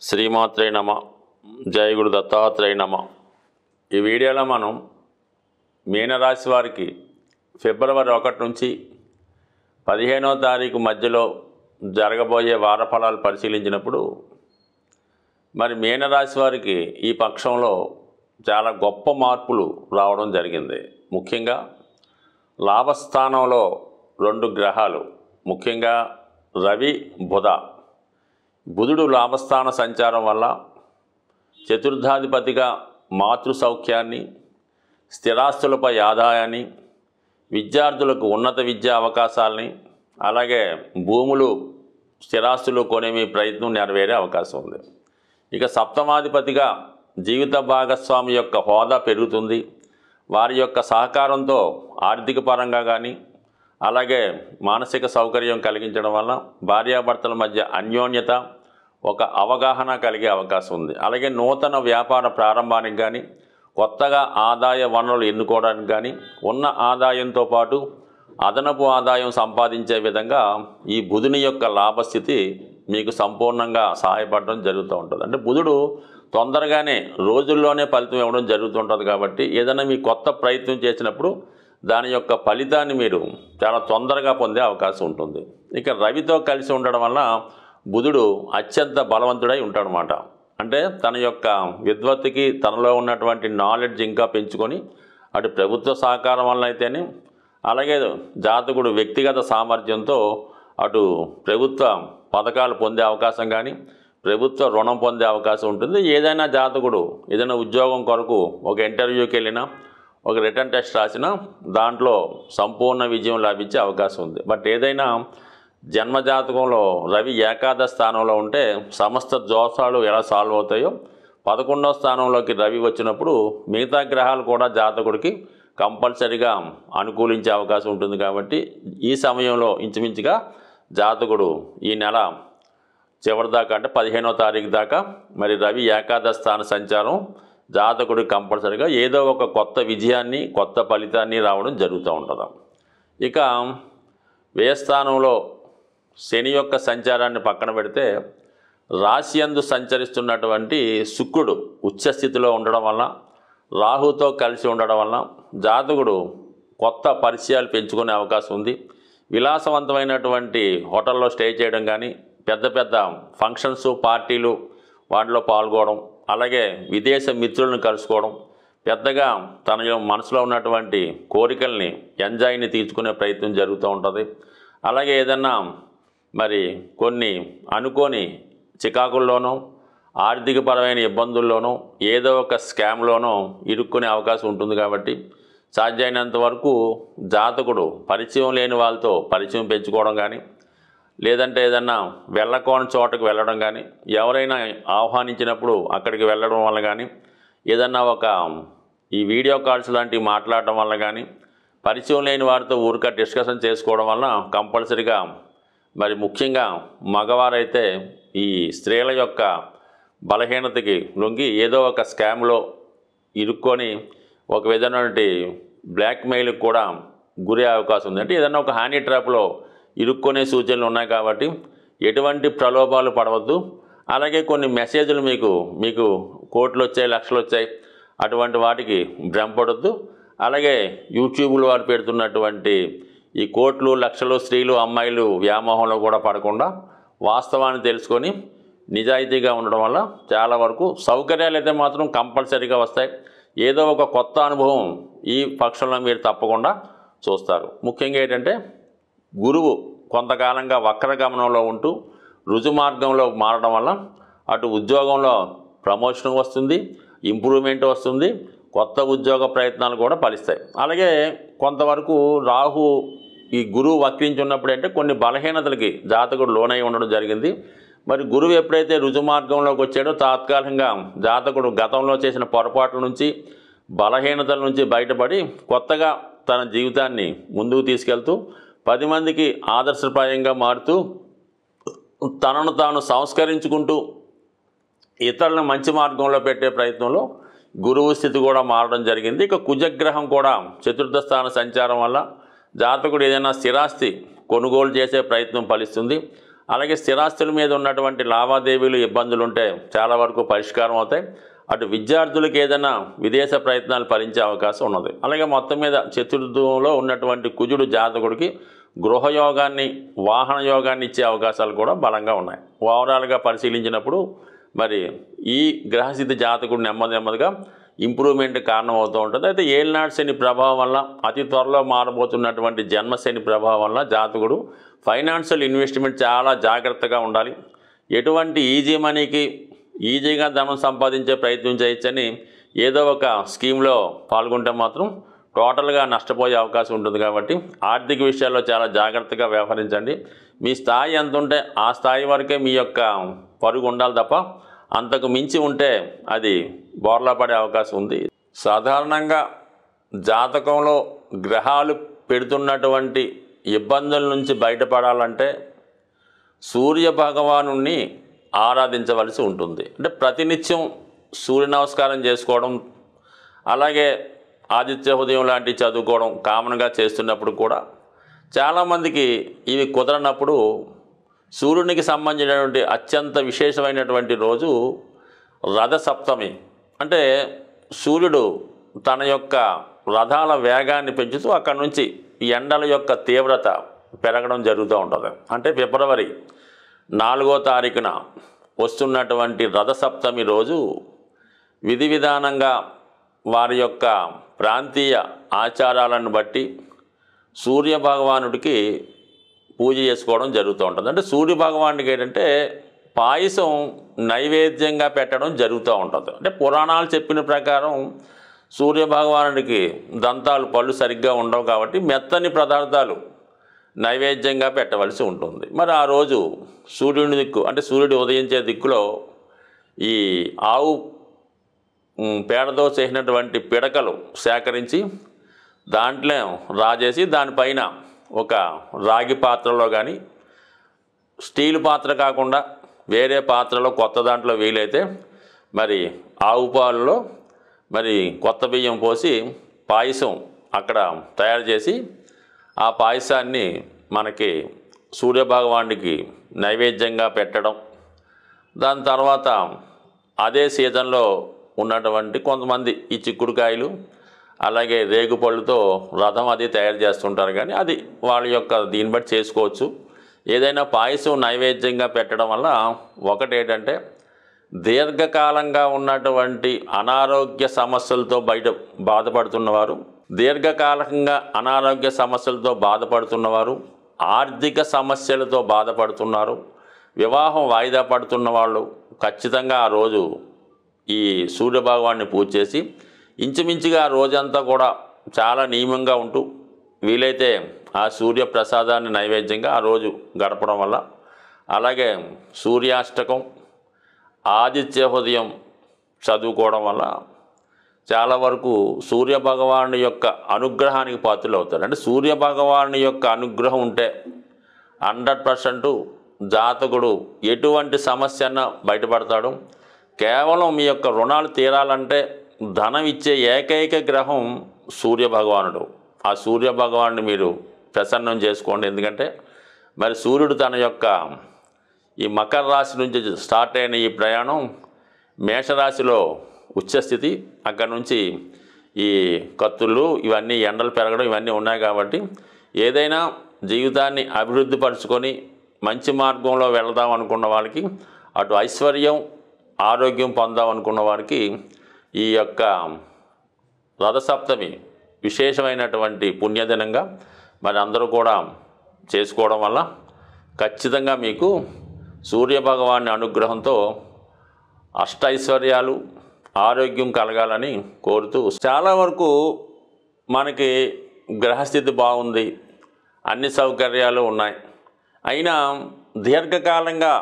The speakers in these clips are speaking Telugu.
శ్రీమాత్రే నమ. జై గురు దత్తాత్రేయ నమ. ఈ వీడియోలో మనం మీనరాశి వారికి ఫిబ్రవరి 1 నుంచి 15వ తారీఖు మధ్యలో జరగబోయే వార ఫలాలు పరిశీలించినప్పుడు మరి మీనరాశి వారికి ఈ పక్షంలో చాలా గొప్ప మార్పులు రావడం జరిగింది. ముఖ్యంగా లాభస్థానంలో 2 గ్రహాలు, ముఖ్యంగా రవి బుధ. బుధుడు లాభస్థాన సంచారం వల్ల చతుర్థాధిపతిగా మాతృ సౌఖ్యాన్ని, స్థిరాస్తులపై ఆదాయాన్ని, విద్యార్థులకు ఉన్నత విద్యా అవకాశాలని, అలాగే భూములు స్థిరాస్తులు కొనే మీ ప్రయత్నం నెరవేరే అవకాశం ఉంది. ఇక సప్తమాధిపతిగా జీవిత భాగస్వామి యొక్క హోదా పెరుగుతుంది. వారి యొక్క సహకారంతో ఆర్థిక పరంగా కానీ అలాగే మానసిక సౌకర్యం కలిగించడం వల్ల భార్యాభర్తల మధ్య అన్యోన్యత, ఒక అవగాహన కలిగే అవకాశం ఉంది. అలాగే నూతన వ్యాపార ప్రారంభానికి కానీ, కొత్తగా ఆదాయ వనరులు ఎన్నుకోవడానికి కానీ, ఉన్న ఆదాయంతో పాటు అదనపు ఆదాయం సంపాదించే విధంగా ఈ బుధుని యొక్క లాభస్థితి మీకు సంపూర్ణంగా సహాయపడడం జరుగుతూ ఉంటుంది. అంటే బుధుడు తొందరగానే రోజుల్లోనే ఫలితం ఇవ్వడం జరుగుతుంటుంది. కాబట్టి ఏదైనా మీ కొత్త ప్రయత్నం చేసినప్పుడు దాని యొక్క ఫలితాన్ని మీరు చాలా తొందరగా పొందే అవకాశం ఉంటుంది. ఇక రవితో కలిసి ఉండడం వల్ల బుధుడు అత్యంత బలవంతుడై ఉంటాడనమాట. అంటే తన యొక్క విద్వత్తుకి, తనలో ఉన్నటువంటి నాలెడ్జ్ ఇంకా పెంచుకొని అటు ప్రభుత్వ సహకారం వల్ల అయితేనే, అలాగే జాతకుడు వ్యక్తిగత సామర్థ్యంతో అటు ప్రభుత్వ పథకాలు పొందే అవకాశం కానీ, ప్రభుత్వ రుణం పొందే అవకాశం ఉంటుంది. ఏదైనా జాతకుడు ఏదైనా ఉద్యోగం కొరకు ఒక ఇంటర్వ్యూకి వెళ్ళినా, ఒక రిటర్న్ టెస్ట్ రాసినా దాంట్లో సంపూర్ణ విజయం లభించే అవకాశం ఉంది. బట్ ఏదైనా జన్మజాతకంలో రవి ఏకాదశ స్థానంలో ఉంటే సమస్త దోషాలు ఎలా సాల్వ్ అవుతాయో, 11వ స్థానంలోకి రవి వచ్చినప్పుడు మిగతా గ్రహాలు కూడా జాతకుడికి కంపల్సరీగా అనుకూలించే అవకాశం ఉంటుంది. కాబట్టి ఈ సమయంలో ఇంచుమించుగా జాతకుడు ఈ నెల చివరి దాకా, అంటే 15వ తారీఖు దాకా మరి రవి ఏకాదశ స్థాన సంచారం జాతకుడికి కంపల్సరీగా ఏదో ఒక కొత్త విజయాన్ని, కొత్త ఫలితాన్ని రావడం జరుగుతూ ఉంటుంది. ఇక వ్యయస్థానంలో శని యొక్క సంచారాన్ని పక్కన పెడితే రాశియందు సంచరిస్తున్నటువంటి శుక్రుడు ఉచ్చస్థితిలో ఉండడం వల్ల, రాహుతో కలిసి ఉండడం వల్ల జాతకుడు కొత్త పరిచయాలు పెంచుకునే అవకాశం ఉంది. విలాసవంతమైనటువంటి హోటల్లో స్టే చేయడం కానీ, పెద్ద పెద్ద ఫంక్షన్స్, పార్టీలు వాటిలో పాల్గొనడం, అలాగే విదేశ మిత్రులను కలుసుకోవడం, పెద్దగా తన మనసులో ఉన్నటువంటి కోరికల్ని, ఎంజాయ్ని తీర్చుకునే ప్రయత్నం జరుగుతూ ఉంటుంది. అలాగే ఏదన్నా మరి కొన్ని అనుకోని చికాకుల్లోనో, ఆర్థికపరమైన ఇబ్బందుల్లోనో, ఏదో ఒక స్కామ్లోనో ఇరుక్కునే అవకాశం ఉంటుంది. కాబట్టి సాధ్యమైనంత వరకు జాతకుడు పరిచయం లేని వాళ్ళతో పరిచయం పెంచుకోవడం కానీ, లేదంటే ఏదన్నా వెళ్ళకోని చోటకు వెళ్ళడం కానీ, ఎవరైనా ఆహ్వానించినప్పుడు అక్కడికి వెళ్ళడం వల్ల కానీ, ఏదన్నా ఒక ఈ వీడియో కాల్స్ లాంటివి మాట్లాడటం వల్ల కానీ, పరిచయం లేని వారితో ఊరిక డిస్కషన్ చేసుకోవడం వల్ల కంపల్సరీగా మరి ముఖ్యంగా మగవారైతే ఈ స్త్రీల యొక్క బలహీనతకి లొంగి ఏదో ఒక స్కామ్లో ఇరుక్కొని ఒక విధమైనటువంటి బ్లాక్మెయిల్కి కూడా గురే అవకాశం ఉంది. అంటే ఏదైనా ఒక హానీ ట్రాప్లో ఇరుక్కునే సూచనలు ఉన్నాయి. కాబట్టి ఎటువంటి ప్రలోభాలు పడవద్దు. అలాగే కొన్ని మెసేజ్లు మీకు కోట్లు వచ్చాయి, లక్షలు వచ్చాయి, అటువంటి వాటికి భ్రమపడొద్దు. అలాగే యూట్యూబ్లో వారు పెడుతున్నటువంటి ఈ కోట్లు, లక్షలు, స్త్రీలు, అమ్మాయిలు వ్యామోహంలో కూడా పడకుండా వాస్తవాన్ని తెలుసుకొని నిజాయితీగా ఉండడం వల్ల చాలా వరకు సౌకర్యాలు అయితే మాత్రం కంపల్సరీగా వస్తాయి. ఏదో ఒక కొత్త అనుభవం ఈ పక్షంలో మీరు తప్పకుండా చూస్తారు. ముఖ్యంగా ఏంటంటే గురువు కొంతకాలంగా వక్రగమనంలో ఉంటూ రుజుమార్గంలో మారడం వల్ల అటు ఉద్యోగంలో ప్రమోషన్ వస్తుంది, ఇంప్రూవ్మెంట్ వస్తుంది, కొత్త ఉద్యోగ ప్రయత్నాలు కూడా ఫలిస్తాయి. అలాగే కొంతవరకు రాహు ఈ గురువు వక్రించున్నప్పుడు అంటే కొన్ని బలహీనతలకి జాతకుడు లోనై ఉండడం జరిగింది. మరి గురువు ఎప్పుడైతే రుజుమార్గంలోకి వచ్చాడో తాత్కాలికంగా జాతకుడు గతంలో చేసిన పొరపాట్ల నుంచి, బలహీనతల నుంచి బయటపడి కొత్తగా తన జీవితాన్ని ముందుకు తీసుకెళ్తూ 10 మందికి ఆదర్శప్రాయంగా మారుతూ తనను తాను సంస్కరించుకుంటూ ఇతరులను మంచి మార్గంలో పెట్టే ప్రయత్నంలో గురువు స్థితి కూడా మారడం జరిగింది. ఇక కుజగ్రహం కూడా చతుర్థ స్థాన సంచారం వల్ల జాతకుడు ఏదైనా స్థిరాస్తి కొనుగోలు చేసే ప్రయత్నం ఫలిస్తుంది. అలాగే స్థిరాస్తుల మీద ఉన్నటువంటి లావాదేవీలు ఇబ్బందులు ఉంటే చాలా వరకు పరిష్కారం అవుతాయి. అటు విద్యార్థులకు ఏదైనా విదేశ ప్రయత్నాలు ఫలించే అవకాశం ఉన్నది. అలాగే మొత్తం మీద చతుర్థంలో ఉన్నటువంటి కుజుడు జాతకుడికి గృహయోగాన్ని, వాహన యోగాన్ని ఇచ్చే అవకాశాలు కూడా బలంగా ఉన్నాయి. ఓవరాల్గా పరిశీలించినప్పుడు మరి ఈ గ్రహస్థితి జాతకుడు నెమ్మదిగా ఇంప్రూవ్మెంట్ కారణం అవుతూ ఉంటుంది. అయితే ఏలినాటి శని ప్రభావం వల్ల, అతి త్వరలో మారబోతున్నటువంటి జన్మశని ప్రభావం వల్ల జాతకుడు ఫైనాన్షియల్ ఇన్వెస్ట్మెంట్ చాలా జాగ్రత్తగా ఉండాలి. ఎటువంటి ఈజీ మనీకి ఈజీగా ధనం సంపాదించే ప్రయత్నం చేయొచ్చని ఏదో ఒక స్కీమ్లో పాల్గొంటే మాత్రం టోటల్గా నష్టపోయే అవకాశం ఉంటుంది. కాబట్టి ఆర్థిక విషయాల్లో చాలా జాగ్రత్తగా వ్యవహరించండి. మీ స్థాయి ఎంత ఉంటే ఆ స్థాయి వరకే మీ యొక్క పరుగు ఉండాలి తప్ప అంతకు మించి ఉంటే అది బోర్లా పడే అవకాశం ఉంది. సాధారణంగా జాతకంలో గ్రహాలు పెడుతున్నటువంటి ఇబ్బందుల నుంచి బయటపడాలంటే సూర్య భగవానుణ్ణి ఆరాధించవలసి ఉంటుంది. అంటే ప్రతినిత్యం సూర్య నమస్కారం చేసుకోవడం, అలాగే ఆదిత్య హృదయం లాంటివి చదువుకోవడం కామన్గా చేస్తున్నప్పుడు కూడా చాలామందికి ఇవి కుదరనప్పుడు సూర్యునికి సంబంధించినటువంటి అత్యంత విశేషమైనటువంటి రోజు రథసప్తమి. అంటే సూర్యుడు తన యొక్క రథాల వేగాన్ని పెంచుతూ అక్కడి నుంచి ఎండల యొక్క తీవ్రత పెరగడం జరుగుతూ ఉంటుంది. అంటే ఫిబ్రవరి 4వ తారీఖున వస్తున్నటువంటి రథసప్తమి రోజు విధి విధానంగా వారి యొక్క ప్రాంతీయ ఆచారాలను బట్టి సూర్య భగవానుడికి పూజ చేసుకోవడం జరుగుతూ ఉంటుంది. అంటే సూర్య భగవానుడికి ఏంటంటే పాయసం నైవేద్యంగా పెట్టడం జరుగుతూ ఉంటుంది. అంటే పురాణాలు చెప్పిన ప్రకారం సూర్య భగవానుడికి దంతాలు, పళ్ళు సరిగ్గా ఉండవు కాబట్టి మెత్తని పదార్థాలు నైవేద్యంగా పెట్టవలసి ఉంటుంది. మరి ఆ రోజు సూర్యుని దిక్కు, అంటే సూర్యుడు ఉదయించే దిక్కులో ఈ ఆవు పేడతో చేసినటువంటి పిడకలు సేకరించి దాంట్లో రాజేసి దానిపైన ఒక రాగి పాత్రలో కానీ, స్టీల్ పాత్ర కాకుండా వేరే పాత్రలో కొత్త దాంట్లో వీలైతే మరి ఆవు పాలలో మరి కొత్త బియ్యం పోసి పాయసం అక్కడ తయారు చేసి ఆ పాయసాన్ని మనకి సూర్యభగవానుడికి నైవేద్యంగా పెట్టడం. దాని తర్వాత అదే సీజన్లో ఉన్నటువంటి కొంతమంది ఈ చిక్కుడుకాయలు అలాగే రేగుపళ్ళుతో రథం అది తయారు చేస్తుంటారు. కానీ అది వాళ్ళ యొక్క దీన్ని బట్టి చేసుకోవచ్చు. ఏదైనా పాయసం నైవేద్యంగా పెట్టడం వల్ల ఒకటేంటంటే దీర్ఘకాలంగా ఉన్నటువంటి అనారోగ్య సమస్యలతో బాధపడుతున్నవారు, దీర్ఘకాలంగా అనారోగ్య సమస్యలతో బాధపడుతున్నవారు, ఆర్థిక సమస్యలతో బాధపడుతున్నారు, వివాహం వాయిదా పడుతున్న వాళ్ళు ఖచ్చితంగా ఆ రోజు ఈ సూర్యభగవాన్ని పూజ చేసి ఇంచుమించుగా ఆ రోజంతా కూడా చాలా నియమంగా ఉంటూ వీలైతే ఆ సూర్య ప్రసాదాన్ని నైవేద్యంగా ఆ రోజు గడపడం వల్ల, అలాగే సూర్యాష్టకం, ఆదిత్య హృదయం చదువుకోవడం వల్ల చాలా వరకు సూర్యభగవాను యొక్క అనుగ్రహానికి పాత్రలు అవుతారు. అంటే సూర్యభగవాను యొక్క అనుగ్రహం ఉంటే 100% జాతకుడు ఎటువంటి సమస్య అన్నా బయటపడతాడు. కేవలం మీ యొక్క రుణాలు తీరాలంటే ధనం ఇచ్చే ఏకైక గ్రహం సూర్యభగవానుడు. ఆ సూర్యభగవాన్ని మీరు ప్రసన్నం చేసుకోండి. ఎందుకంటే మరి సూర్యుడు తన యొక్క ఈ మకర రాశి నుంచి స్టార్ట్ అయిన ఈ ప్రయాణం మేషరాశిలో ఉచ్చస్థితి, అక్కడి నుంచి ఈ కత్తులు ఇవన్నీ ఎండలు పెరగడం ఇవన్నీ ఉన్నాయి. కాబట్టి ఏదైనా జీవితాన్ని అభివృద్ధి పరుచుకొని మంచి మార్గంలో వెళదాం అనుకున్న వాళ్ళకి, అటు ఐశ్వర్యం ఆరోగ్యం పొందాం అనుకున్న వారికి ఈ యొక్క రథసప్తమి విశేషమైనటువంటి పుణ్యదినంగా మరి అందరూ కూడా చేసుకోవడం వల్ల ఖచ్చితంగా మీకు సూర్యభగవాని అనుగ్రహంతో అష్టైశ్వర్యాలు ఆరోగ్యం కలగాలని కోరుతూ, చాలా వరకు మనకి గ్రహస్థితి బాగుంది, అన్ని సౌకర్యాలు ఉన్నాయి, అయినా దీర్ఘకాలంగా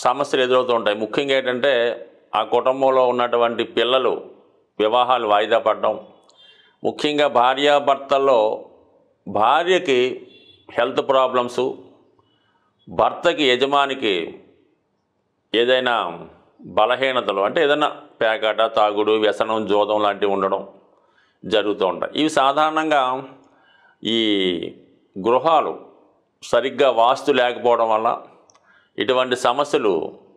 సమస్యలు ఎదురవుతూ ఉంటాయి. ముఖ్యంగా ఏంటంటే ఆ కుటుంబంలో ఉన్నటువంటి పిల్లలు వివాహాలు వాయిదా పడడం, ముఖ్యంగా భార్యాభర్తల్లో భార్యకి హెల్త్ ప్రాబ్లమ్సు, భర్తకి యజమానికి ఏదైనా బలహీనతలు, అంటే ఏదైనా పేకాట, తాగుడు, వ్యసనం, జోదం లాంటివి ఉండడం జరుగుతూ ఉంటాయి. ఇవి సాధారణంగా ఈ గృహాలు సరిగ్గా వాస్తు లేకపోవడం వల్ల, ఇటువంటి సమస్యలు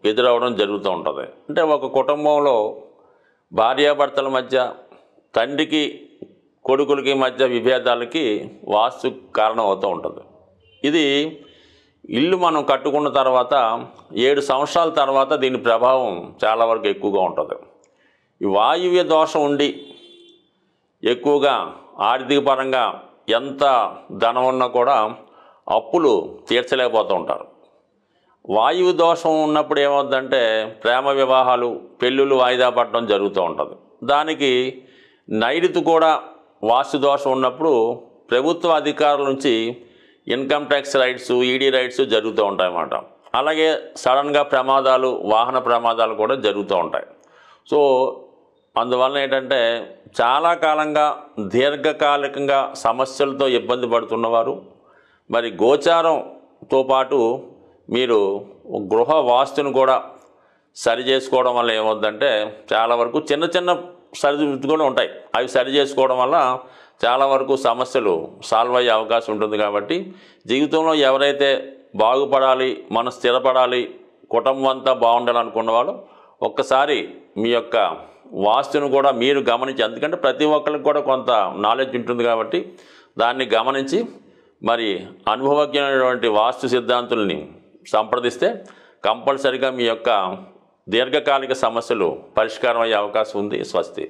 ఎదురవడం జరుగుతూ ఉంటుంది. అంటే ఒక కుటుంబంలో భార్యాభర్తల మధ్య, తండ్రికి కొడుకులకి మధ్య విభేదాలకి వాస్తు కారణం అవుతూ ఉంటుంది. ఇది ఇల్లు మనం కట్టుకున్న తర్వాత 7 సంవత్సరాల తర్వాత దీని ప్రభావం చాలా వరకు ఎక్కువగా ఉంటుంది. ఈ వాయువ్య దోషం ఉండి ఎక్కువగా ఆర్థిక పరంగా ఎంత ధనం ఉన్నా కూడా అప్పులు తీర్చలేకపోతూ ఉంటారు. వాయువు దోషం ఉన్నప్పుడు ఏమవుతుందంటే ప్రేమ వివాహాలు, పెళ్ళిళ్ళు వాయిదా పడడం జరుగుతూ ఉంటుంది. దానికి నైరుతి కూడా వాస్తు దోషం ఉన్నప్పుడు ప్రభుత్వ అధికారుల నుంచి income tax rights, ED rights జరుగుతూ ఉంటాయన్నమాట. అలాగే సడన్గా ప్రమాదాలు, వాహన ప్రమాదాలు కూడా జరుగుతూ ఉంటాయి. సో అందువల్ల ఏంటంటే చాలా కాలంగా దీర్ఘకాలికంగా సమస్యలతో ఇబ్బంది పడుతున్నవారు, మరి గోచారంతో పాటు మీరు గృహ వాస్తును కూడా సరి చేసుకోవడం వల్ల ఏమవుతుందంటే చాలా వరకు చిన్న చిన్న సరిదిద్దులు కూడా ఉంటాయి. అవి సరి చేసుకోవడం వల్ల చాలా వరకు సమస్యలు సాల్వ్ అయ్యే అవకాశం ఉంటుంది. కాబట్టి జీవితంలో ఎవరైతే బాగుపడాలి, మనం స్థిరపడాలి, కుటుంబం అంతా బాగుండాలనుకున్న వాళ్ళు ఒక్కసారి మీ యొక్క వాస్తును కూడా మీరు గమనించి, ఎందుకంటే ప్రతి ఒక్కరికి కూడా కొంత నాలెడ్జ్ ఉంటుంది కాబట్టి దాన్ని గమనించి మరి అనుభవజ్ఞమైనటువంటి వాస్తు సిద్ధాంతుల్ని సంప్రదిస్తే కంపల్సరిగా మీ యొక్క దీర్ఘకాలిక సమస్యలు పరిష్కారం అయ్యే అవకాశం ఉంది. స్వస్తి.